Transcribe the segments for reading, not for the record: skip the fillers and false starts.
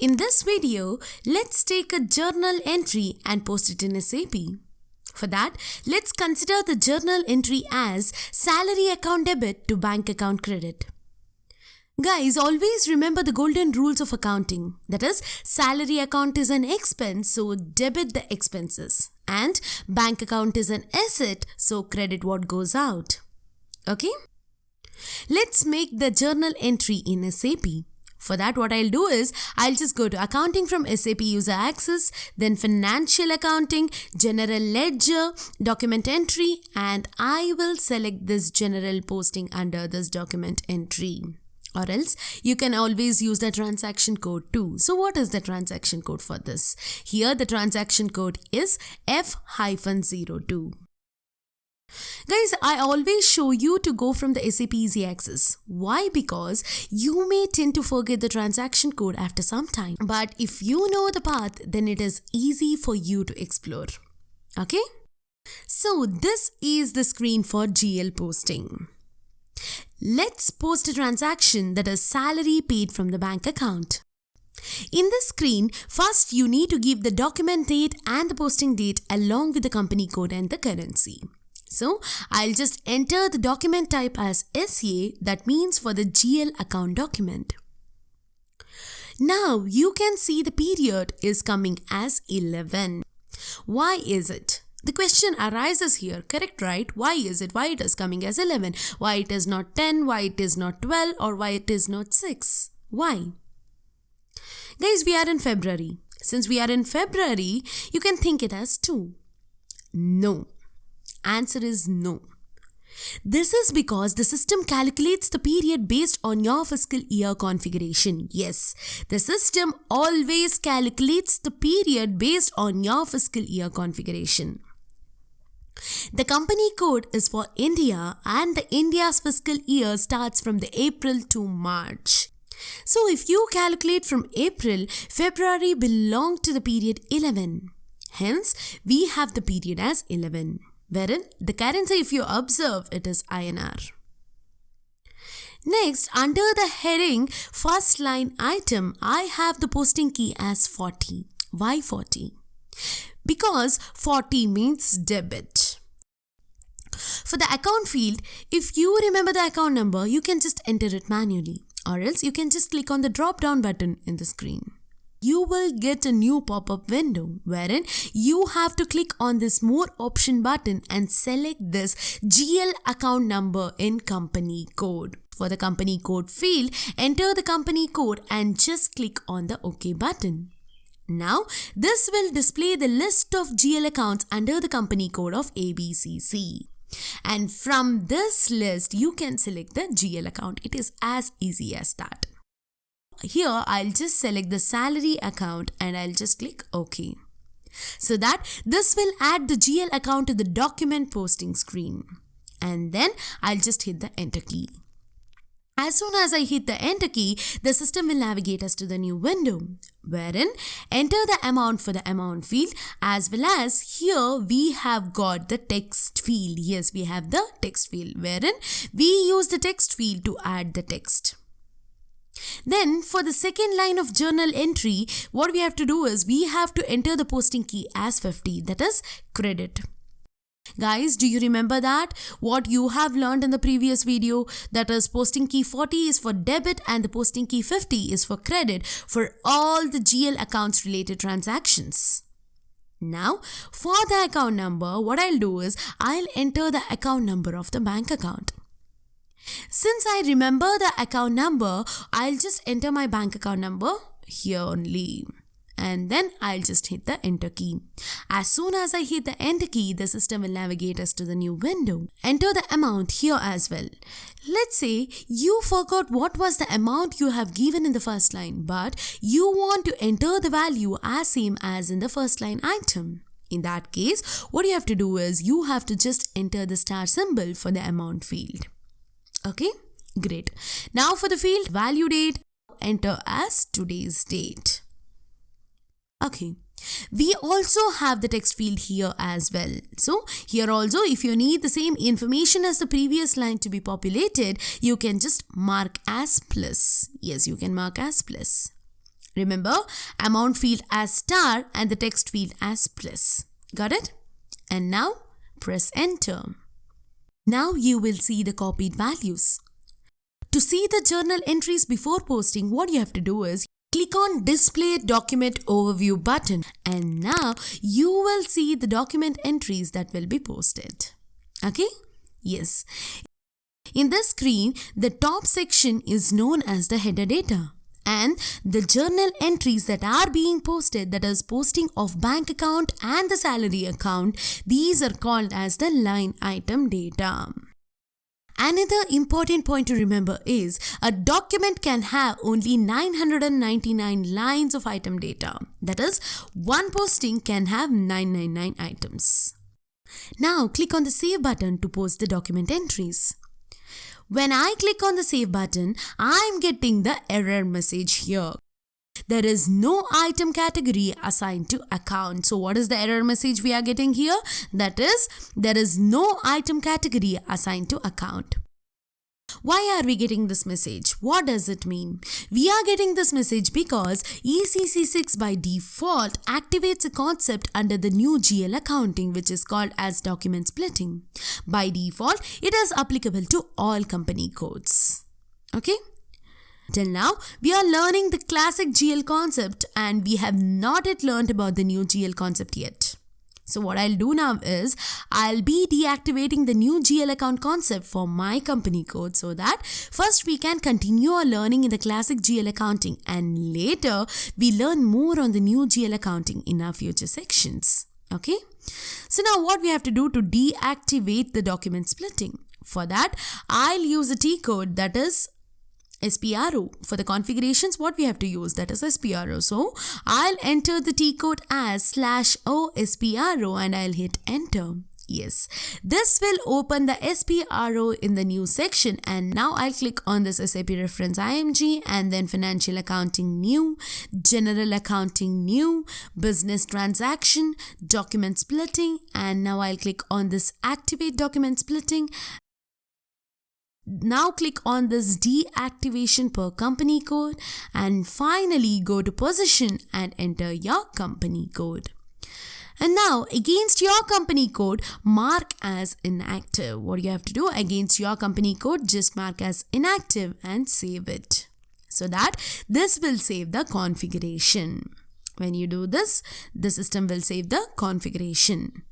In this video, let's take a journal entry and post it in SAP. For that, let's consider the journal entry as salary account debit to bank account credit. Guys, always remember the golden rules of accounting. That is, salary account is an expense, so debit the expenses. And bank account is an asset, so credit what goes out. Okay? Let's make the journal entry in SAP. For that, what I'll do is, I'll just go to Accounting from SAP User Access, then Financial Accounting, General Ledger, Document Entry, and I will select this General Posting under this Document Entry. Or else, you can always use the transaction code too. So what is the transaction code for this? Here, the transaction code is F-02. Guys, I always show you to go from the SAP Easy Access. Why? Because you may tend to forget the transaction code after some time. But if you know the path, then it is easy for you to explore. Okay? So this is the screen for GL posting. Let's post a transaction that is salary paid from the bank account. In this screen, first you need to give the document date and the posting date along with the company code and the currency. So, I'll just enter the document type as SA, that means for the GL account document. Now, you can see the period is coming as 11. Why is it? The question arises here, correct, right? Why is it? Why it is coming as 11? Why it is not 10? Why it is not 12? Or why it is not 6? Why? Guys, we are in February. Since we are in February, you can think it as 2. No. Answer is no. This is because the system calculates the period based on your fiscal year configuration. Yes, the system always calculates the period based on your fiscal year configuration. The company code is for India and the India's fiscal year starts from the April to March. So if you calculate from April, February belongs to the period 11. Hence, we have the period as 11. Wherein the currency, if you observe, it is INR. Next, under the heading first line item, I have the posting key as 40. Why 40? Because 40 means debit. For the account field, if you remember the account number, you can just enter it manually. Or else you can just click on the drop down button in the screen. You will get a new pop-up window wherein you have to click on this more option button and select this GL account number in company code. For the company code field, enter the company code and just click on the OK button. Now, this will display the list of GL accounts under the company code of ABCC. And from this list, you can select the GL account. It is as easy as that. Here, I'll just select the salary account and I'll just click OK. So that this will add the GL account to the document posting screen. And then I'll just hit the enter key. As soon as I hit the enter key, the system will navigate us to the new window, wherein enter the amount for the amount field, as well as here we have got the text field. Yes, we have the text field, wherein we use the text field to add the text. Then for the second line of journal entry, what we have to do is we have to enter the posting key as 50, that is credit. Guys, do you remember that? What you have learned in the previous video, that is posting key 40 is for debit and the posting key 50 is for credit for all the GL accounts related transactions. Now, for the account number, what I'll do is I'll enter the account number of the bank account. Since I remember the account number, I'll just enter my bank account number here only. And then I'll just hit the enter key. As soon as I hit the enter key, the system will navigate us to the new window. Enter the amount here as well. Let's say you forgot what was the amount you have given in the first line, but you want to enter the value as same as in the first line item. In that case, what you have to do is you have to just enter the star symbol for the amount field. Okay, great. Now for the field value date, enter as today's date. Okay, we also have the text field here as well. So here also, if you need the same information as the previous line to be populated, you can just mark as plus. Yes, you can mark as plus. Remember, amount field as star and the text field as plus. Got it? And now press enter. Now you will see the copied values. To see the journal entries before posting, what you have to do is click on Display Document Overview button, and now you will see the document entries that will be posted. Okay? Yes. In this screen, the top section is known as the header data, and the journal entries that are being posted, that is posting of bank account and the salary account, these are called as the line item data. Another important point to remember is a document can have only 999 lines of item data. That is, one posting can have 999 items. Now click on the Save button to post the document entries. When I click on the Save button, I am getting the error message here. There is no item category assigned to account. So what is the error message we are getting here? That is, there is no item category assigned to account. Why are we getting this message? What does it mean? We are getting this message because ECC6 by default activates a concept under the new GL accounting, which is called as document splitting. By default, it is applicable to all company codes. Okay? Till now, we are learning the classic GL concept and we have not yet learned about the new GL concept yet. So what I'll do now is, I'll be deactivating the new GL account concept for my company code so that first we can continue our learning in the classic GL accounting and later we learn more on the new GL accounting in our future sections. Okay? So now what we have to do to deactivate the document splitting? For that, I'll use a T code, that is SPRO. For the configurations, what we have to use, that is SPRO. So I'll enter the T code as /o SPRO and I'll hit enter. Yes, this will open the SPRO in the new section, and now I'll click on this SAP reference IMG and then financial accounting new, general accounting new, business transaction, document splitting, and now I'll click on this activate document splitting. Now click on this deactivation per company code and finally go to position and enter your company code. And now against your company code, mark as inactive. What you have to do against your company code, just mark as inactive and save it. So that this will save the configuration. When you do this, the system will save the configuration.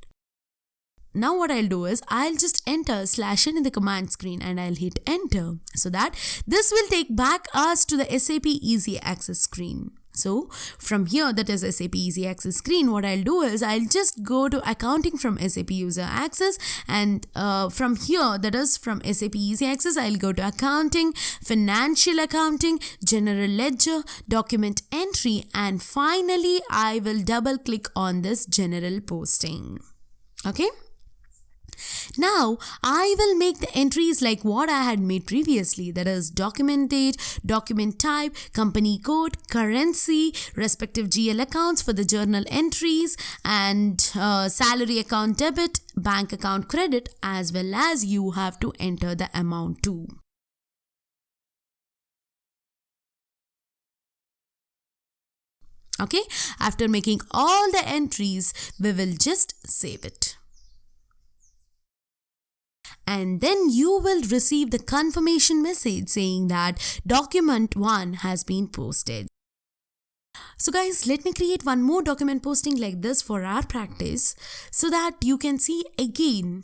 Now what I'll do is, I'll just enter /n in the command screen and I'll hit enter so that this will take back us to the SAP Easy Access screen. So from here, that is SAP Easy Access screen, what I'll do is, I'll just go to accounting from SAP User Access, and from here, that is from SAP Easy Access, I'll go to accounting, financial accounting, general ledger, document entry, and finally I will double click on this general posting. Okay? Now, I will make the entries like what I had made previously, that is document date, document type, company code, currency, respective GL accounts for the journal entries, and salary account debit, bank account credit, as well as you have to enter the amount too. Okay, after making all the entries, we will just save it. And then you will receive the confirmation message saying that document 1 has been posted. So guys, let me create one more document posting like this for our practice so that you can see again.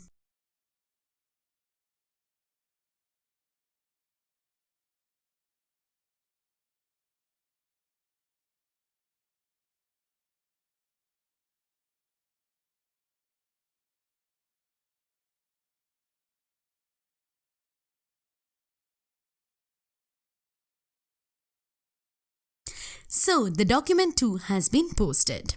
So the document 2 has been posted.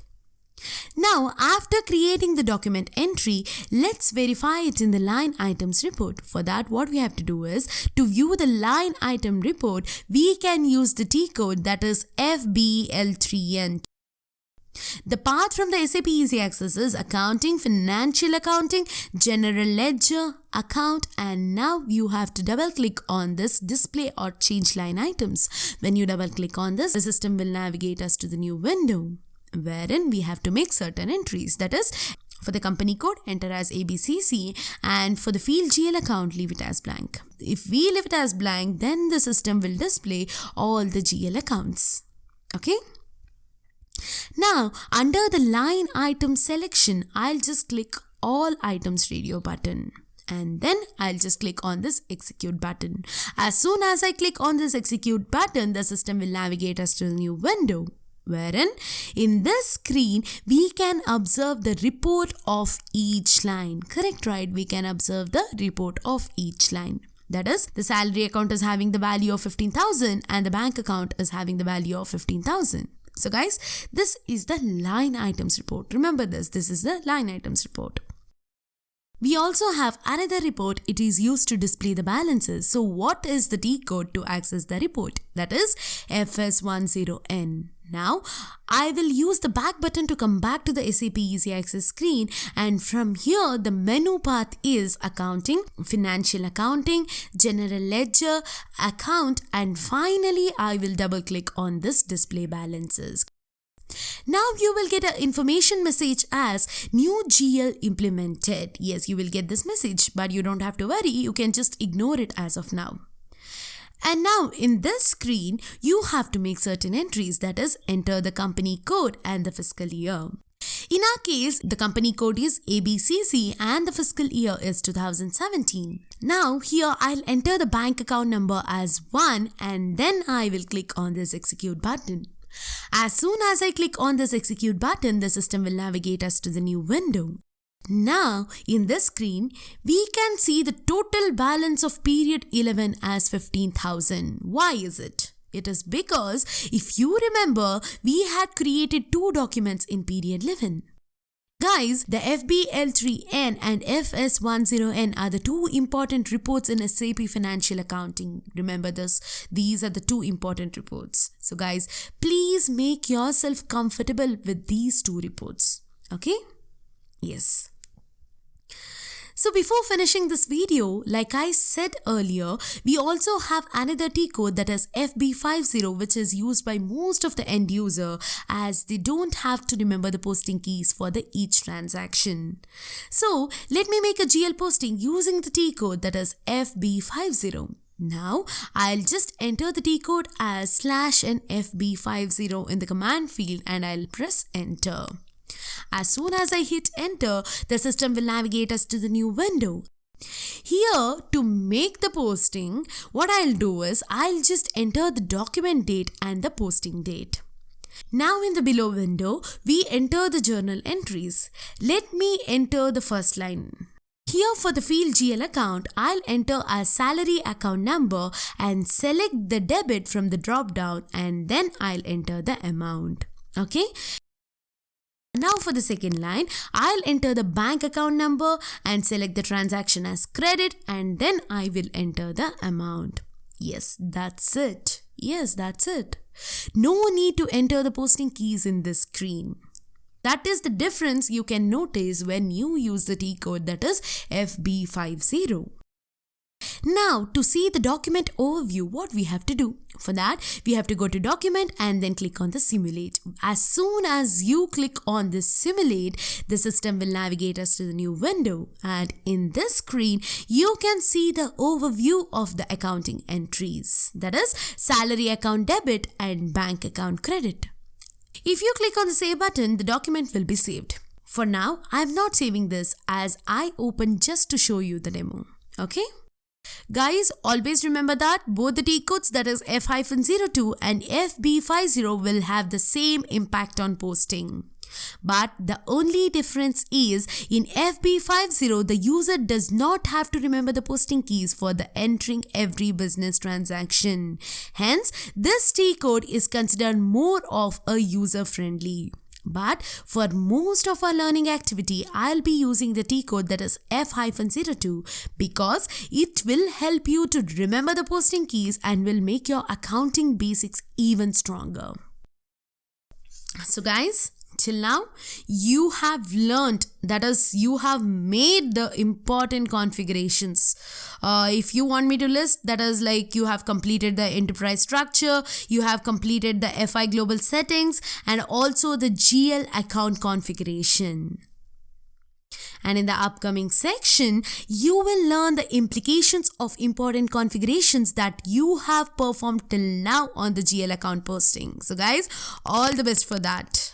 Now, after creating the document entry, let's verify it in the line items report. For that, what we have to do is, to view the line item report, we can use the T code, that is FBL3N. The path from the SAP Easy Access is accounting, financial accounting, general ledger, account, and now you have to double click on this display or change line items. When you double click on this, the system will navigate us to the new window wherein we have to make certain entries. That is, for the company code, enter as ABCC, and for the field GL account, leave it as blank. If we leave it as blank, then the system will display all the GL accounts. Okay? Now, under the line item selection, I'll just click all items radio button. And then I'll just click on this execute button. As soon as I click on this execute button, the system will navigate us to the new window, wherein in this screen, we can observe the report of each line. Correct, right? We can observe the report of each line. That is, the salary account is having the value of 15,000 and the bank account is having the value of 15,000. So guys, this is the line items report. Remember this is the line items report. We also have another report. It is used to display the balances. So what is the T code to access the report? That is FS10N. Now, I will use the back button to come back to the SAP Easy Access screen, and from here the menu path is accounting, financial accounting, general ledger, account, and finally I will double click on this display balances. Now you will get an information message as new GL implemented. Yes, you will get this message, but you don't have to worry. You can just ignore it as of now. And now in this screen, you have to make certain entries, that is, enter the company code and the fiscal year. In our case, the company code is ABCC and the fiscal year is 2017. Now here I'll enter the bank account number as 1 and then I will click on this execute button. As soon as I click on this execute button, the system will navigate us to the new window. Now, in this screen, we can see the total balance of period 11 as 15,000. Why is it? It is because, if you remember, we had created two documents in period 11. Guys, the FBL3N and FS10N are the two important reports in SAP Financial Accounting. Remember this, these are the two important reports. So guys, please make yourself comfortable with these two reports. Okay? Yes. So before finishing this video, like I said earlier, we also have another T code, that is FB50, which is used by most of the end user as they don't have to remember the posting keys for each transaction. So let me make a GL posting using the T code, that is FB50. Now, I'll just enter the T code as /n FB50 in the command field and I'll press enter. As soon as I hit enter, the system will navigate us to the new window. Here, to make the posting, what I'll do is I'll just enter the document date and the posting date. Now in the below window, we enter the journal entries. Let me enter the first line. Here for the field GL account, I'll enter a salary account number and select the debit from the drop down and then I'll enter the amount. Okay? Now for the second line, I'll enter the bank account number and select the transaction as credit and then I will enter the amount. Yes, that's it. Yes, that's it. No need to enter the posting keys in this screen. That is the difference you can notice when you use the T code, that is FB50. Now, to see the document overview, what we have to do? For that, we have to go to document and then click on the simulate. As soon as you click on this simulate, the system will navigate us to the new window. And in this screen, you can see the overview of the accounting entries. That is salary account debit and bank account credit. If you click on the save button, the document will be saved. For now, I am not saving this as I opened just to show you the demo. Okay? Guys, always remember that both the T codes, that is F-02 and FB50, will have the same impact on posting. But the only difference is in FB50, the user does not have to remember the posting keys for the entering every business transaction. Hence, this T code is considered more of a user-friendly. But for most of our learning activity, I'll be using the T code, that is F-02, because it will help you to remember the posting keys and will make your accounting basics even stronger. So guys, Till now, you have learned, that is, you have made the important configurations. If you want me to list, that is like you have completed the enterprise structure, you have completed the FI global settings, and also the GL account configuration. And in the upcoming section, you will learn the implications of important configurations that you have performed till now on the GL account posting. So guys, all the best for that.